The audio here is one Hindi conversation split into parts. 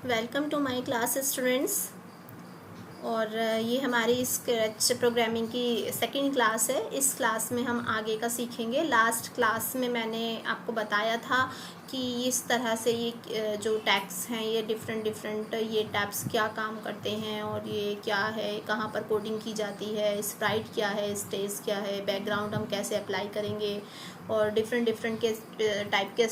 Welcome to my class students. और ये हमारी स्क्रैच प्रोग्रामिंग की सेकंड क्लास है। इस क्लास में हम आगे का सीखेंगे। लास्ट क्लास में मैंने आपको बताया था कि इस तरह से ये जो टैग्स हैं ये डिफरेंट ये टैब्स क्या काम करते हैं और ये क्या है, कहाँ पर कोडिंग की जाती है, स्प्राइट क्या है, स्टेज क्या है, बैकग्राउंड हम कैसे अप्लाई करेंगे और डिफरेंट के टाइप के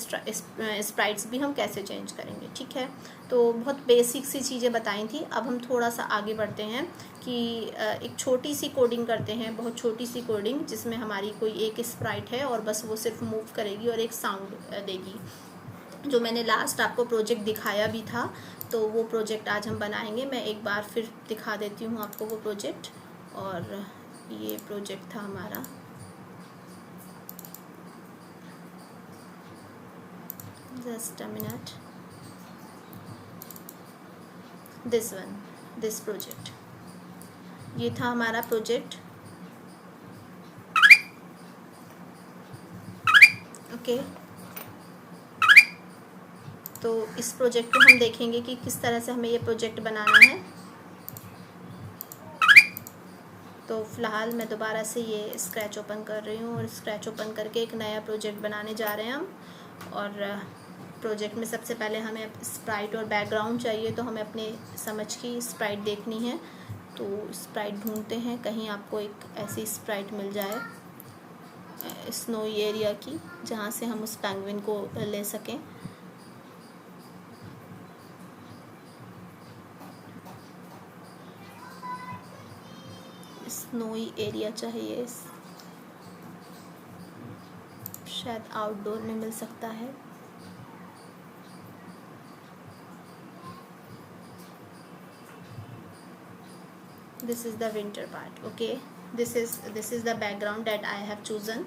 स्प्राइट्स भी हम कैसे चेंज करेंगे। ठीक है, तो बहुत बेसिक सी चीज़ें बताई थी। अब हम थोड़ा सा आगे बढ़ते हैं कि एक छोटी सी कोडिंग करते हैं, बहुत छोटी सी कोडिंग जिसमें हमारी कोई एक स्प्राइट है और बस वो सिर्फ मूव करेगी और एक साउंड देगी। जो मैंने लास्ट आपको प्रोजेक्ट दिखाया भी था, तो वो प्रोजेक्ट आज हम बनाएंगे। मैं एक बार फिर दिखा देती हूँ आपको वो प्रोजेक्ट। और ये प्रोजेक्ट था हमारा, just a minute, this project, ये था हमारा प्रोजेक्ट। ओके, तो इस प्रोजेक्ट को हम देखेंगे कि किस तरह से हमें ये प्रोजेक्ट बनाना है। तो फ़िलहाल मैं दोबारा से ये स्क्रैच ओपन कर रही हूँ और स्क्रैच ओपन करके एक नया प्रोजेक्ट बनाने जा रहे हैं हम। और प्रोजेक्ट में सबसे पहले हमें स्प्राइट और बैकग्राउंड चाहिए, तो हमें अपने समझ की स्प्राइट देखनी है। तो स्प्राइट ढूंढते हैं, कहीं आपको एक ऐसी स्प्राइट मिल जाए स्नोई एरिया की, जहाँ से हम उस पेंगुइन को ले सकें। स्नोई एरिया चाहिए, शायद आउटडोर में मिल सकता है। This is the winter part. Okay, this is the background that I have chosen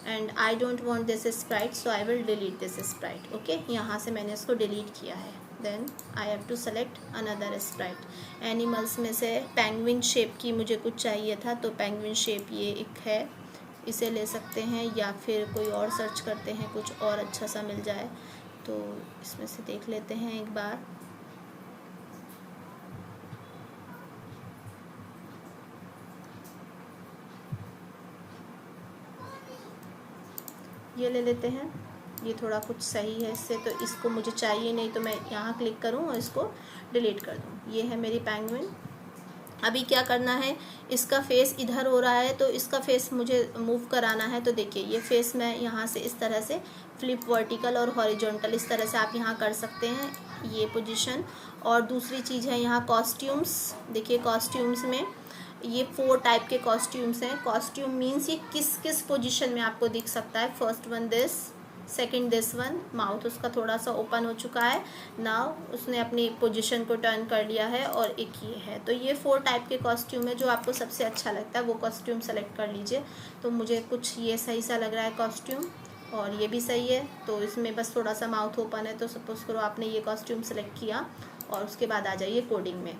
and I don't want this sprite, so I will delete this sprite. Okay, यहाँ से मैंने इसको delete किया है। Then I have to select another sprite. Animals में से penguin shape की मुझे कुछ चाहिए था, तो penguin shape ये एक है, इसे ले सकते हैं, या फिर कोई और सर्च करते हैं, कुछ और अच्छा सा मिल जाए तो इसमें से देख लेते हैं एक बार। ये ले लेते हैं, ये थोड़ा कुछ सही है इससे, तो इसको मुझे चाहिए नहीं, तो मैं यहाँ क्लिक करूँ और इसको डिलीट कर दूँ। ये है मेरी पेंगुइन। अभी क्या करना है, इसका फेस इधर हो रहा है तो इसका फेस मुझे मूव कराना है। तो देखिए ये फेस मैं यहाँ से इस तरह से फ्लिप वर्टिकल और हॉरिजॉन्टल इस तरह से आप यहाँ कर सकते हैं, ये पोजीशन। और दूसरी चीज़ है यहाँ कॉस्ट्यूम्स। देखिए कॉस्ट्यूम्स में ये 4 टाइप के कॉस्ट्यूम्स हैं। कॉस्ट्यूम मीन्स ये किस किस पोजीशन में आपको दिख सकता है। First one this, second this one, mouth उसका थोड़ा सा ओपन हो चुका है, नाउ उसने अपनी पोजीशन को टर्न कर लिया है, और एक ये है। तो ये 4 टाइप के कॉस्ट्यूम है, जो आपको सबसे अच्छा लगता है वो कॉस्ट्यूम सेलेक्ट कर लीजिए। तो मुझे कुछ ये सही सा लग रहा है कॉस्ट्यूम, और ये भी सही है, तो इसमें बस थोड़ा सा माउथ ओपन है। तो सपोज़ करो आपने ये कॉस्ट्यूम सेलेक्ट किया और उसके बाद आ जाइए कोडिंग में।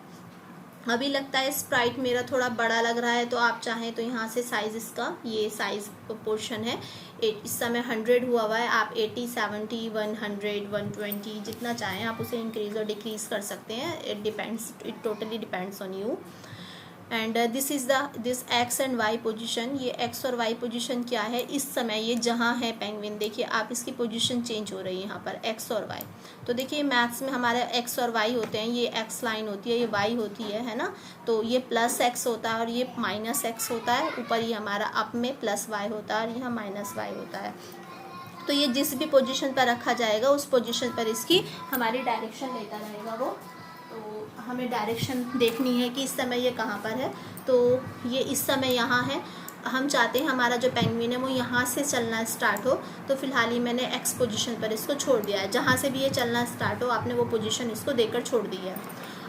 अभी लगता है स्प्राइट मेरा थोड़ा बड़ा लग रहा है, तो आप चाहें तो यहाँ से साइज़, इसका ये साइज़ पोर्शन है, इस समय 100 हुआ है, आप 80, 70, 100, 120 जितना चाहें आप उसे इंक्रीज़ और डिक्रीज़ कर सकते हैं। It totally depends on you. And this X and Y position. ये एक्स और वाई पोजीशन क्या है, इस समय ये जहाँ है पेंगुइन, देखिए आप इसकी पोजीशन चेंज हो रही है यहाँ पर, एक्स और वाई। तो देखिए मैथ्स में हमारे एक्स और वाई होते हैं, ये एक्स लाइन होती है, ये वाई होती है ना। तो ये प्लस एक्स होता है और ये माइनस एक्स होता है, ऊपर ये हमारा अप में प्लस वाई होता है और यहाँ माइनस वाई होता है। तो ये जिस भी पोजीशन पर रखा जाएगा उस पोजीशन पर इसकी हमारी डायरेक्शन लेता रहेगा वो। तो हमें डायरेक्शन देखनी है कि इस समय ये कहाँ पर है। तो ये इस समय यहाँ है, हम चाहते हैं हमारा जो पेंगुइन है वो यहाँ से चलना स्टार्ट हो। तो फिलहाल ही मैंने एक्स पोजीशन पर इसको छोड़ दिया है, जहाँ से भी ये चलना स्टार्ट हो आपने वो पोजीशन इसको देकर छोड़ दी है।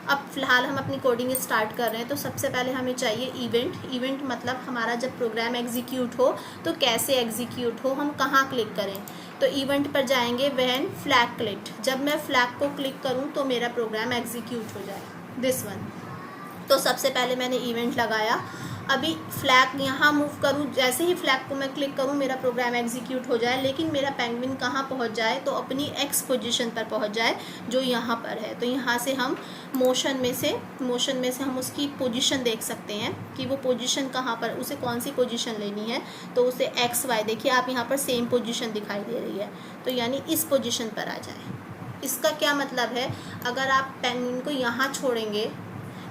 अब फ़िलहाल हम अपनी कोडिंग स्टार्ट कर रहे हैं। तो सबसे पहले हमें चाहिए इवेंट मतलब हमारा जब प्रोग्राम एग्जीक्यूट हो तो कैसे एग्जीक्यूट हो, हम कहाँ क्लिक करें। तो इवेंट पर जाएंगे, व्हेन फ्लैग क्लिक, जब मैं फ्लैग को क्लिक करूँ तो मेरा प्रोग्राम एग्जीक्यूट हो जाए, दिस वन। तो सबसे पहले मैंने इवेंट लगाया अभी फ्लैग यहाँ मूव करूँ, जैसे ही फ्लैग को मैं क्लिक करूँ मेरा प्रोग्राम एग्जीक्यूट हो जाए, लेकिन मेरा पेंगुइन कहाँ पहुँच जाए, तो अपनी एक्स पोजीशन पर पहुँच जाए जो यहाँ पर है। तो यहाँ से हम मोशन में से हम उसकी पोजीशन देख सकते हैं कि वो पोजीशन कहाँ पर, उसे कौन सी पोजीशन लेनी है। तो उसे एक्स वाई, देखिए आप यहाँ पर सेम पोजीशन दिखाई दे रही है, तो यानी इस पोजीशन पर आ जाए। इसका क्या मतलब है, अगर आप पेंगुइन को यहाँ छोड़ेंगे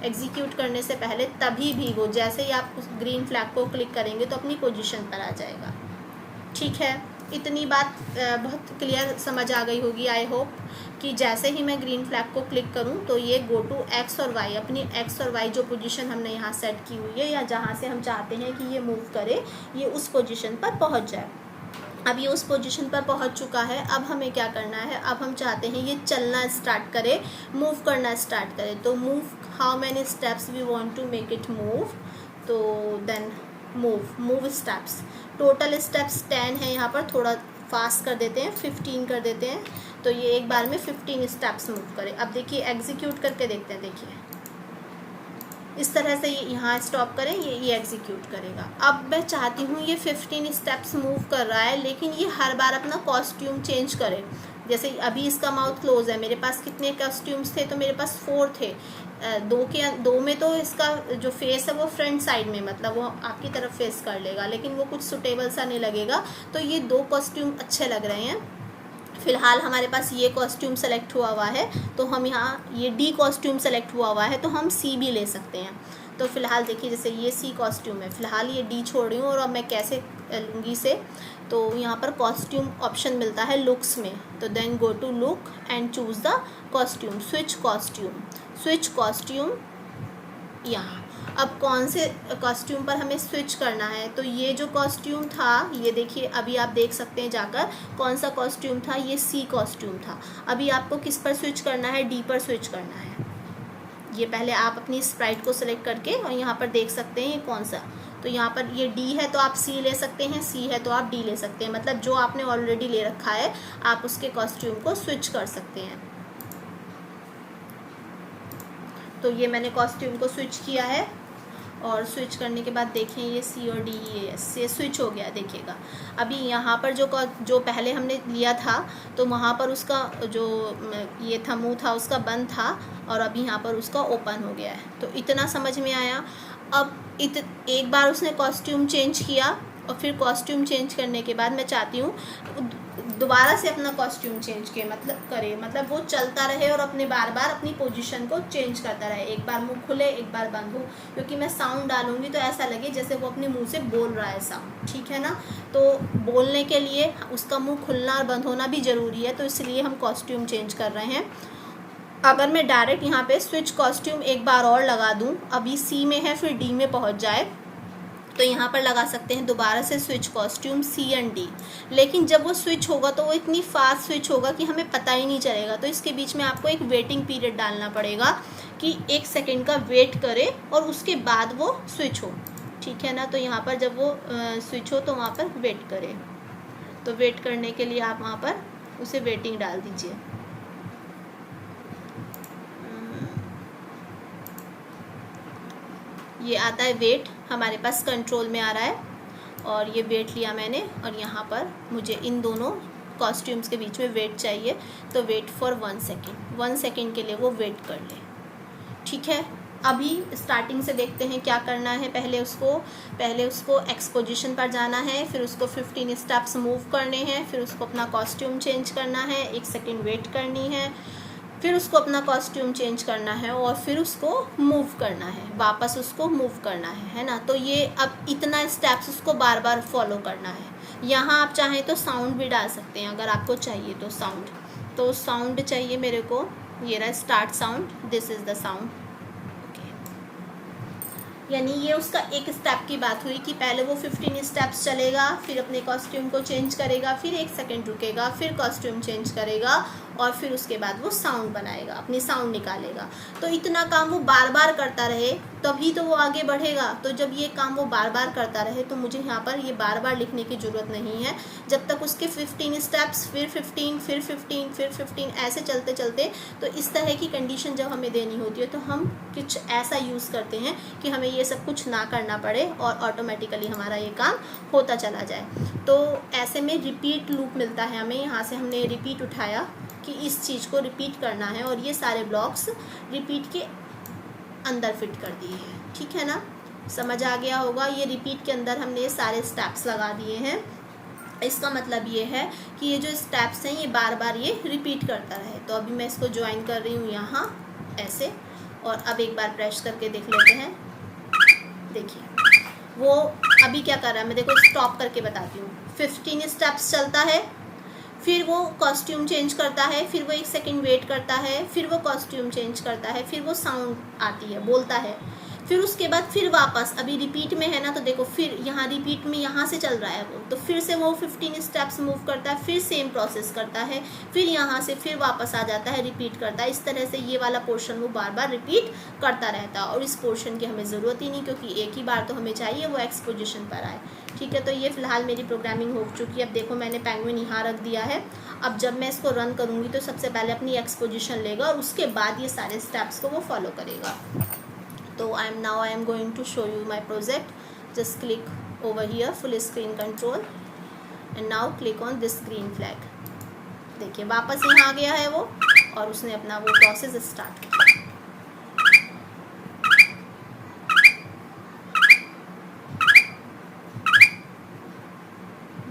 एग्जीक्यूट करने से पहले, तभी भी वो जैसे ही आप उस ग्रीन फ्लैग को क्लिक करेंगे तो अपनी पोजीशन पर आ जाएगा। ठीक है, इतनी बात बहुत क्लियर समझ आ गई होगी आई होप, कि जैसे ही मैं ग्रीन फ्लैग को क्लिक करूं तो ये गो टू एक्स और वाई, अपनी एक्स और वाई जो पोजीशन हमने यहाँ सेट की हुई है या जहाँ से हम चाहते हैं कि ये मूव करे, ये उस पोजीशन पर पहुँच जाए। अब ये उस पोजीशन पर पहुंच चुका है। अब हमें क्या करना है, अब हम चाहते हैं ये चलना स्टार्ट करे, मूव करना स्टार्ट करे। तो move, how many steps we want to make it move, तो then move steps, total steps 10 है यहाँ पर, थोड़ा फास्ट कर देते हैं, 15 कर देते हैं, तो ये एक बार में 15 स्टेप्स मूव करे। अब देखिए एग्जीक्यूट करके देखते हैं, देखिए इस तरह से ये यहाँ स्टॉप करें, ये एग्जीक्यूट करेगा। अब मैं चाहती हूँ ये 15 स्टेप्स मूव कर रहा है, लेकिन ये हर बार अपना कॉस्ट्यूम चेंज करे। जैसे अभी इसका माउथ क्लोज है, मेरे पास कितने कॉस्ट्यूम्स थे, तो मेरे पास 4 थे। दो में तो इसका जो फेस है वो फ्रंट साइड में, मतलब वो आपकी तरफ फेस कर लेगा, लेकिन वो कुछ सुटेबल सा नहीं लगेगा। तो ये 2 कॉस्ट्यूम अच्छे लग रहे हैं। फ़िलहाल हमारे पास ये कॉस्ट्यूम सेलेक्ट हुआ है, तो हम यहाँ ये डी कॉस्ट्यूम सेलेक्ट हुआ है, तो हम सी भी ले सकते हैं। तो फ़िलहाल देखिए जैसे ये सी कॉस्ट्यूम है, फ़िलहाल ये डी छोड़ रही हूँ, और अब मैं कैसे लूँगी इसे, तो यहाँ पर कॉस्ट्यूम ऑप्शन मिलता है लुक्स में, तो then go to look and choose the costume, switch costume यहाँ। अब कौन से कॉस्ट्यूम पर हमें स्विच करना है, तो ये जो कॉस्ट्यूम था, ये देखिए अभी आप देख सकते हैं जाकर कौन सा कॉस्ट्यूम था, ये सी कॉस्ट्यूम था। अभी आपको किस पर स्विच करना है, डी पर स्विच करना है। ये पहले आप अपनी स्प्राइट को सिलेक्ट करके और यहाँ पर देख सकते हैं ये कौन सा, तो यहाँ पर ये डी है तो आप सी ले सकते हैं, सी है तो आप डी ले सकते हैं, मतलब जो आपने ऑलरेडी ले रखा है आप उसके कॉस्ट्यूम को स्विच कर सकते हैं। तो ये मैंने कॉस्ट्यूम को स्विच किया है, और स्विच करने के बाद देखें ये सी और डी ये स्विच हो गया, देखिएगा। अभी यहाँ पर जो पहले हमने लिया था, तो वहाँ पर उसका जो ये था मुंह था उसका बंद था, और अभी यहाँ पर उसका ओपन हो गया है। तो इतना समझ में आया। अब एक बार उसने कॉस्ट्यूम चेंज किया, और फिर कॉस्ट्यूम चेंज करने के बाद मैं चाहती हूँ दोबारा से अपना कॉस्ट्यूम चेंज करे, मतलब वो चलता रहे और अपने बार बार अपनी पोजीशन को चेंज करता रहे, एक बार मुंह खुले एक बार बंद हो, क्योंकि मैं साउंड डालूंगी तो ऐसा लगे जैसे वो अपने मुंह से बोल रहा है साउंड, ठीक है ना। तो बोलने के लिए उसका मुंह खुलना और बंद होना भी ज़रूरी है, तो इसलिए हम कॉस्ट्यूम चेंज कर रहे हैं। अगर मैं डायरेक्ट यहाँ पे स्विच कॉस्ट्यूम एक बार और लगा दूँ, अभी सी में है फिर डी में पहुँच जाए, तो यहाँ पर लगा सकते हैं दोबारा से switch costume C and D. लेकिन जब वो स्विच होगा तो वो इतनी फास्ट स्विच होगा कि हमें पता ही नहीं चलेगा, तो इसके बीच में आपको एक वेटिंग पीरियड डालना पड़ेगा कि 1 सेकेंड का वेट करे और उसके बाद वो स्विच हो, ठीक है ना। तो यहाँ पर जब वो स्विच हो तो वहाँ पर वेट करे, तो वेट करने के लिए आप वहाँ पर उसे वेटिंग डाल दीजिए। ये आता है वेट, हमारे पास कंट्रोल में आ रहा है, और ये वेट लिया मैंने, और यहाँ पर मुझे इन दोनों कॉस्ट्यूम्स के बीच में वेट चाहिए, तो वेट फॉर 1 सेकेंड, 1 सेकेंड के लिए वो वेट कर ले, ठीक है। अभी स्टार्टिंग से देखते हैं क्या करना है। पहले उसको एक्स पोजीशन पर जाना है, फिर उसको 15 स्टेप्स मूव करने हैं, फिर उसको अपना कॉस्ट्यूम चेंज करना है, 1 सेकेंड वेट करनी है, फिर उसको अपना कॉस्ट्यूम चेंज करना है, और फिर उसको मूव करना है, वापस उसको मूव करना है ना। तो ये अब इतना स्टेप्स उसको बार बार फॉलो करना है। यहाँ आप चाहें तो साउंड भी डाल सकते हैं अगर आपको चाहिए तो साउंड। तो साउंड चाहिए मेरे को, ये रहा start sound, this is the sound, यानी ये उसका एक स्टेप की बात हुई कि पहले वो 15 स्टेप्स चलेगा, फिर अपने कॉस्ट्यूम को चेंज करेगा, फिर 1 सेकेंड रुकेगा, फिर कॉस्ट्यूम चेंज करेगा, और फिर उसके बाद वो साउंड बनाएगा, अपनी साउंड निकालेगा। तो इतना काम वो बार बार करता रहे तभी तो वो आगे बढ़ेगा। तो जब ये काम वो बार बार करता रहे तो मुझे यहाँ पर ये बार बार लिखने की ज़रूरत नहीं है। जब तक उसके 15 स्टेप्स, फिर 15, फिर 15, फिर 15, ऐसे चलते चलते, तो इस तरह की कंडीशन जब हमें देनी होती है तो हम कुछ ऐसा यूज़ करते हैं कि हमें ये सब कुछ ना करना पड़े और ऑटोमेटिकली हमारा ये काम होता चला जाए। तो ऐसे में रिपीट लूप मिलता है हमें। यहाँ से हमने रिपीट उठाया कि इस चीज़ को रिपीट करना है और ये सारे ब्लॉक्स रिपीट के अंदर फिट कर दिए हैं। ठीक है ना, समझ आ गया होगा। ये रिपीट के अंदर हमने ये सारे स्टेप्स लगा दिए हैं। इसका मतलब ये है कि ये जो स्टेप्स हैं ये बार बार ये रिपीट करता रहे। तो अभी मैं इसको ज्वाइन कर रही हूँ यहाँ ऐसे, और अब एक बार प्रेस करके देख लेते हैं। देखिए वो अभी क्या कर रहा है, मैं देखो स्टॉप करके बताती हूँ। 15 स्टेप्स चलता है, फिर वो कॉस्ट्यूम चेंज करता है, फिर वो 1 सेकंड वेट करता है, फिर वो कॉस्ट्यूम चेंज करता है, फिर वो साउंड आती है, बोलता है, फिर उसके बाद फिर वापस अभी रिपीट में है ना, तो देखो फिर यहाँ रिपीट में यहाँ से चल रहा है वो, तो फिर से वो 15 स्टेप्स मूव करता है, फिर सेम प्रोसेस करता है, फिर यहाँ से फिर वापस आ जाता है, रिपीट करता है। इस तरह से ये वाला पोर्शन वो बार बार रिपीट करता रहता है और इस पोर्शन की हमें ज़रूरत ही नहीं, क्योंकि एक ही बार तो हमें चाहिए वो एक्सपोजिशन पर आए। ठीक है, तो ये फिलहाल मेरी प्रोग्रामिंग हो चुकी है। अब देखो मैंने पेंगुइन यहाँ रख दिया है। अब जब मैं इसको रन करूँगी तो सबसे पहले अपनी एक्सपोजिशन लेगा और उसके बाद ये सारे स्टेप्स को वो फॉलो करेगा। तो I am going to show you my project. Just click over here, full screen control, and now click on this green flag. देखिए वापस यहाँ आ गया है वो और उसने अपना वो प्रोसेस स्टार्ट किया।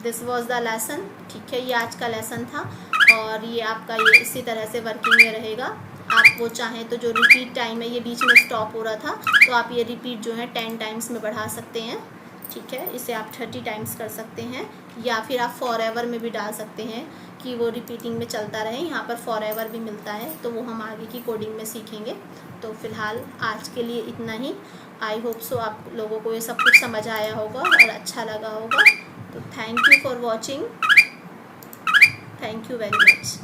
This was the lesson. ठीक है, ये आज का लेसन था और ये आपका ये इसी तरह से वर्किंग में रहेगा। आप वो चाहें तो जो रिपीट टाइम है, ये बीच में स्टॉप हो रहा था, तो आप ये रिपीट जो है 10 टाइम्स में बढ़ा सकते हैं। ठीक है, इसे आप 30 टाइम्स कर सकते हैं, या फिर आप फॉर एवर में भी डाल सकते हैं कि वो रिपीटिंग में चलता रहे। यहाँ पर फॉर एवर भी मिलता है, तो वो हम आगे की कोडिंग में सीखेंगे। तो फिलहाल आज के लिए इतना ही। आई होप सो आप लोगों को ये सब कुछ समझ आया होगा और अच्छा लगा होगा। तो thank you for watching. Thank you very much.